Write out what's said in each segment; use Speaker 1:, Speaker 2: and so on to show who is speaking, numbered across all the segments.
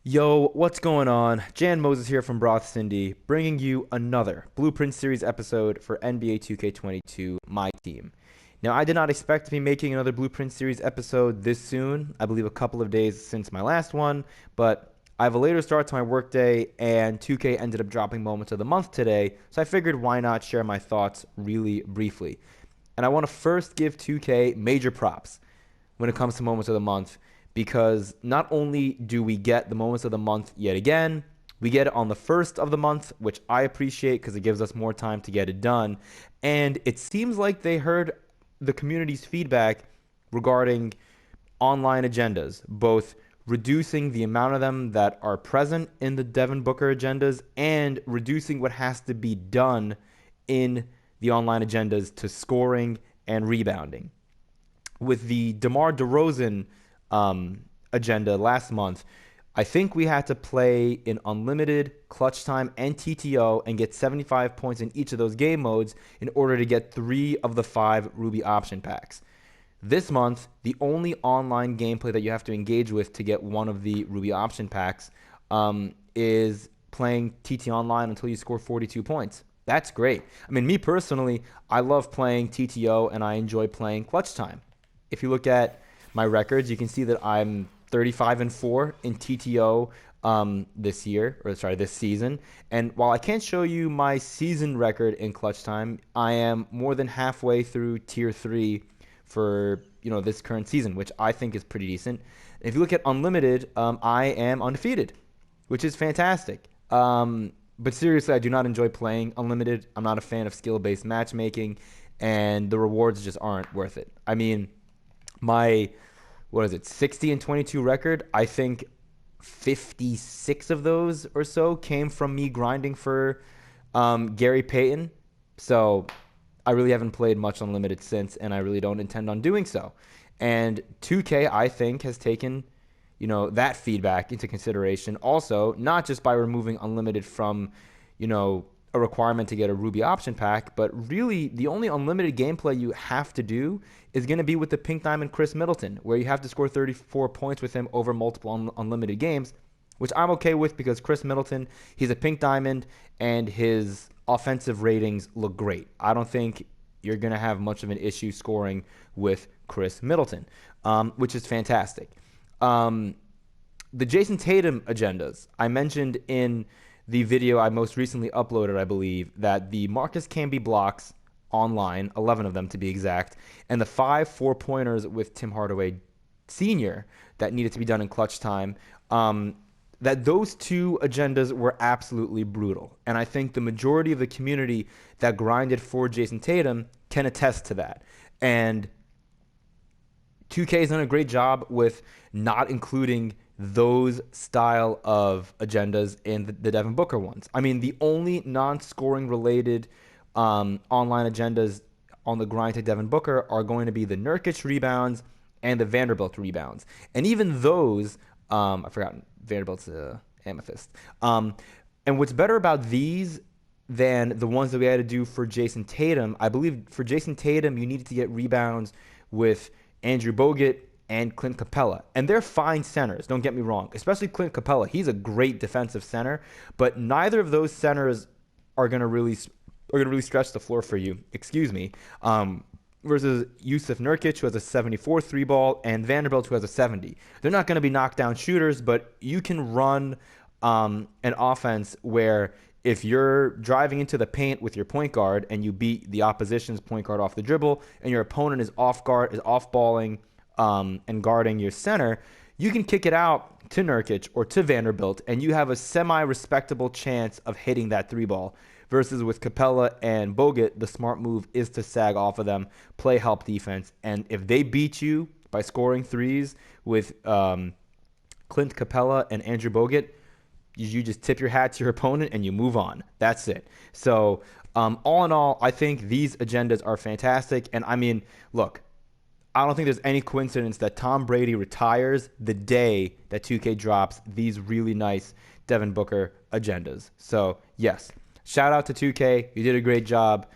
Speaker 1: Yo, what's going on? Jan Moses here from Broth Cindy, bringing you another Blueprint Series episode for NBA 2K22, my team. Now, I did not expect to be making another Blueprint Series episode this soon. I believe a couple of days since my last one, but I have a later start to my workday, and 2K ended up dropping Moments of the Month today, so I figured why not share my thoughts really briefly. And I want to first give 2K major props when it comes to Moments of the Month, because not only do we get the Moments of the Month yet again, we get it on the first of the month, which I appreciate because it gives us more time to get it done. And it seems like they heard the community's feedback regarding online agendas, both reducing the amount of them that are present in the Devin Booker agendas and reducing what has to be done in the online agendas to scoring and rebounding. With the DeMar DeRozan agenda last month, I think we had to play in unlimited, clutch time, and TTO and get 75 points in each of those game modes in order to get 3 of the 5 Ruby option packs. This month, the only online gameplay that you have to engage with to get one of the Ruby option packs is playing TT Online until you score 42 points. That's great. I mean, me personally, I love playing TTO and I enjoy playing clutch time. If you look at my records, you can see that I'm 35-4 in TTO this season. And while I can't show you my season record in clutch time, I am more than halfway through tier 3 for this current season, which I think is pretty decent. If you look at unlimited, I am undefeated, which is fantastic. But seriously, I do not enjoy playing unlimited. I'm not a fan of skill-based matchmaking, and the rewards just aren't worth it. I mean, my 60-22 record, I think 56 of those or so came from me grinding for Gary Payton. So I really haven't played much unlimited since, and I really don't intend on doing so. And 2K, I think, has taken that feedback into consideration. Also, not just by removing unlimited from a requirement to get a Ruby option pack, but really the only unlimited gameplay you have to do is going to be with the Pink Diamond Chris Middleton, where you have to score 34 points with him over multiple unlimited games, which I'm okay with because Chris Middleton, he's a Pink Diamond, and his offensive ratings look great. I don't think you're going to have much of an issue scoring with Chris Middleton, which is fantastic. The Jason Tatum agendas, I mentioned in the video I most recently uploaded, I believe, that the Marcus Camby blocks online, 11 of them to be exact, and the 5 4-pointers with Tim Hardaway Sr. that needed to be done in clutch time, that those two agendas were absolutely brutal. And I think the majority of the community that grinded for Jason Tatum can attest to that. And 2K has done a great job with not including those style of agendas in the Devin Booker ones. I mean, the only non-scoring related online agendas on the grind to Devin Booker are going to be the Nurkic rebounds and the Vanderbilt rebounds. And even those, I forgot Vanderbilt's amethyst. And what's better about these than the ones that we had to do for Jason Tatum, I believe for Jason Tatum, you needed to get rebounds with Andrew Bogut and Clint Capella. And they're fine centers, don't get me wrong. Especially Clint Capella. He's a great defensive center, but neither of those centers are going to really stretch the floor for you. Excuse me. Versus Yusuf Nurkic, who has a 74 3-ball, and Vanderbilt, who has a 70. They're not going to be knockdown shooters, but you can run an offense where if you're driving into the paint with your point guard and you beat the opposition's point guard off the dribble and your opponent is off-balling and guarding your center, you can kick it out to Nurkic or to Vanderbilt, and you have a semi-respectable chance of hitting that 3-ball. Versus with Capella and Bogut, the smart move is to sag off of them, play help defense, and if they beat you by scoring threes with Clint Capella and Andrew Bogut, you just tip your hat to your opponent and you move on. That's it. So all in all, I think these agendas are fantastic. And I mean, look, I don't think there's any coincidence that Tom Brady retires the day that 2K drops these really nice Devin Booker agendas. So yes, shout out to 2K. You did a great job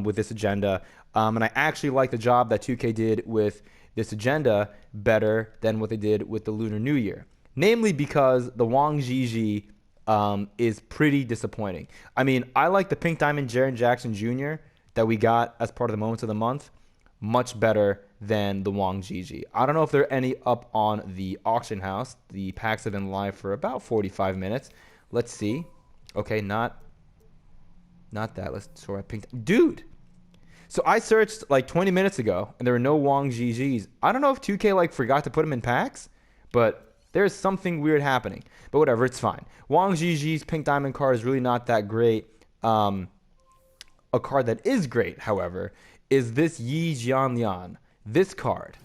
Speaker 1: with this agenda. And I actually like the job that 2K did with this agenda better than what they did with the Lunar New Year. namely because the Wang Jiji is pretty disappointing. I mean, I like the Pink Diamond Jaren Jackson Jr. that we got as part of the Moments of the Month much better than the Wang Jiji. I don't know if there are any up on the auction house. The packs have been live for about 45 minutes. Let's see. Okay, not that. Let's sort Pink. Dude. So I searched like 20 minutes ago, and there were no Wang Jijis. I don't know if 2K like forgot to put them in packs, but there's something weird happening. But whatever, it's fine. Wang Jiji's Pink Diamond card is really not that great. A card that is great, however, is this Jian Yan. This card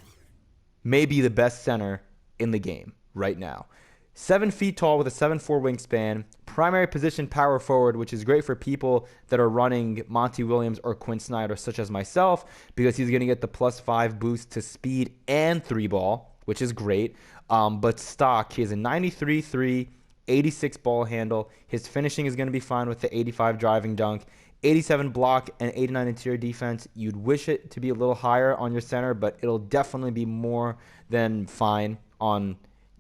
Speaker 1: may be the best center in the game right now. 7 feet tall with a 7'4" wingspan, primary position power forward, which is great for people that are running Monty Williams or Quinn Snyder, such as myself, because he's going to get the +5 boost to speed and 3-ball, which is great. But stock, he has a 93-3, 86 ball handle. His finishing is going to be fine with the 85 driving dunk, 87 block, and 89 interior defense. You'd wish it to be a little higher on your center, but it'll definitely be more than fine on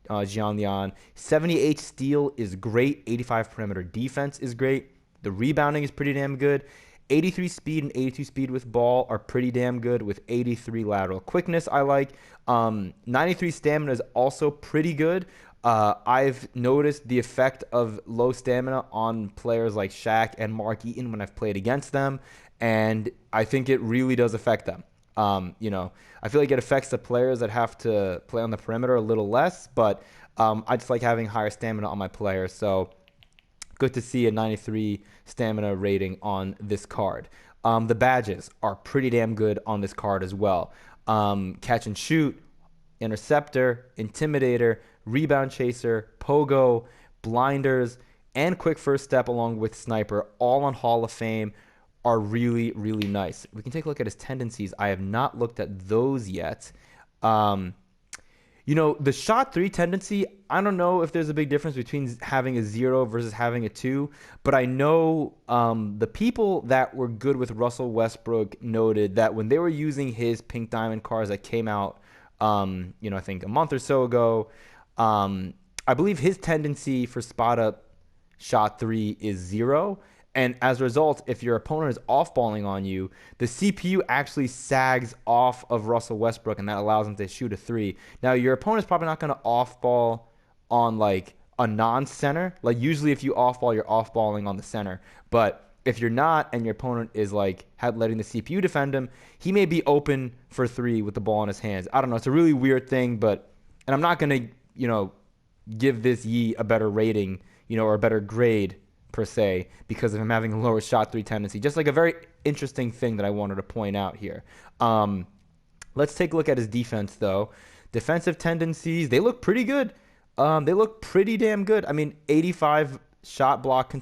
Speaker 1: Jian Yan. 78 steal is great. 85 perimeter defense is great. The rebounding is pretty damn good. 83 speed and 82 speed with ball are pretty damn good, with 83 lateral quickness I like. 93 stamina is also pretty good. I've noticed the effect of low stamina on players like Shaq and Mark Eaton when I've played against them, and I think it really does affect them. I feel like it affects the players that have to play on the perimeter a little less, but I just like having higher stamina on my players. So good to see a 93 stamina rating on this card. The badges are pretty damn good on this card as well. Catch and shoot, interceptor, intimidator, rebound chaser, pogo, blinders, and quick first step along with sniper, all on Hall of Fame, are really, really nice. We can take a look at his tendencies. I have not looked at those yet. The shot 3 tendency, I don't know if there's a big difference between having a 0 versus having a 2, but I know the people that were good with Russell Westbrook noted that when they were using his Pink Diamond cards that came out, I think a month or so ago, I believe his tendency for spot up shot 3 is 0. And as a result, if your opponent is off-balling on you, the CPU actually sags off of Russell Westbrook, and that allows him to shoot a 3. Now, your opponent's probably not going to off-ball on, like, a non-center. Like, usually if you off-ball, you're off-balling on the center. But if you're not, and your opponent is, like, letting the CPU defend him, he may be open for 3 with the ball in his hands. I don't know. It's a really weird thing, and I'm not going to, give this Yi a better rating, or a better grade, per se, because of him having a lower shot 3 tendency. Just like a very interesting thing that I wanted to point out here. Let's take a look at his defense, though. Defensive tendencies, they look pretty good. They look pretty damn good. I mean, 85 shot block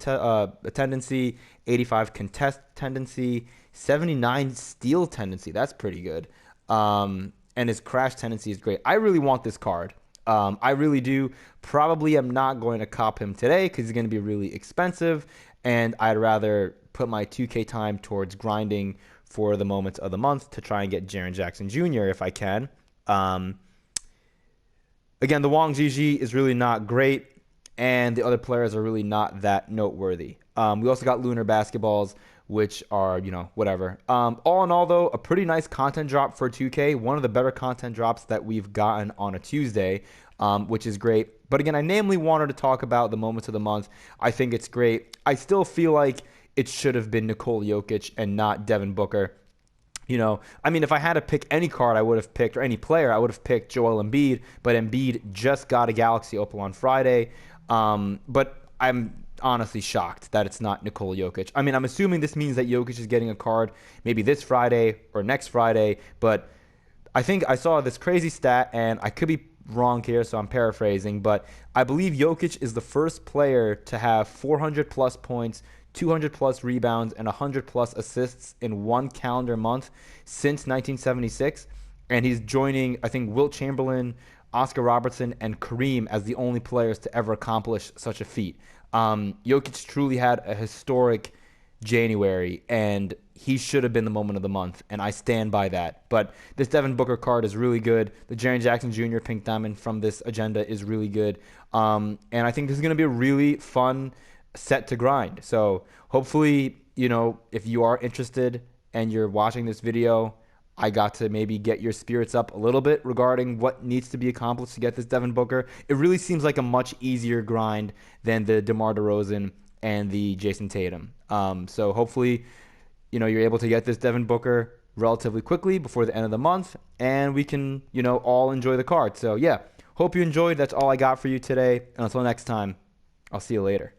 Speaker 1: tendency, 85 contest tendency, 79 steal tendency. That's pretty good. And his crash tendency is great. I really want this card. I really do. Probably am not going to cop him today because he's going to be really expensive, and I'd rather put my 2K time towards grinding for the moments of the month to try and get Jaren Jackson Jr. if I can. Again, the Wang Jiji is really not great, and the other players are really not that noteworthy. We also got Lunar basketballs, which are, whatever. All in all, though, a pretty nice content drop for 2K. One of the better content drops that we've gotten on a Tuesday, which is great. But again, I namely wanted to talk about the moments of the month. I think it's great. I still feel like it should have been Nikola Jokic and not Devin Booker. If I had to pick any card I would have picked, or any player, I would have picked Joel Embiid, but Embiid just got a Galaxy Opal on Friday. But I'm honestly shocked that it's not Nikola Jokic. I'm assuming this means that Jokic is getting a card maybe this Friday or next Friday, but I think I saw this crazy stat, and I could be wrong here, so I'm paraphrasing, but I believe Jokic is the first player to have 400-plus points, 200-plus rebounds, and 100-plus assists in one calendar month since 1976, and he's joining, I think, Wilt Chamberlain, Oscar Robertson, and Kareem as the only players to ever accomplish such a feat. Jokic truly had a historic January, and he should have been the moment of the month, and I stand by that. But this Devin Booker card is really good. The Jaren Jackson Jr. Pink Diamond from this agenda is really good. And I think this is going to be a really fun set to grind. So hopefully, if you are interested and you're watching this video, I got to maybe get your spirits up a little bit regarding what needs to be accomplished to get this Devin Booker. It really seems like a much easier grind than the DeMar DeRozan and the Jason Tatum. So hopefully, you're able to get this Devin Booker relatively quickly before the end of the month, and we can, all enjoy the card. So yeah, hope you enjoyed. That's all I got for you today. And until next time, I'll see you later.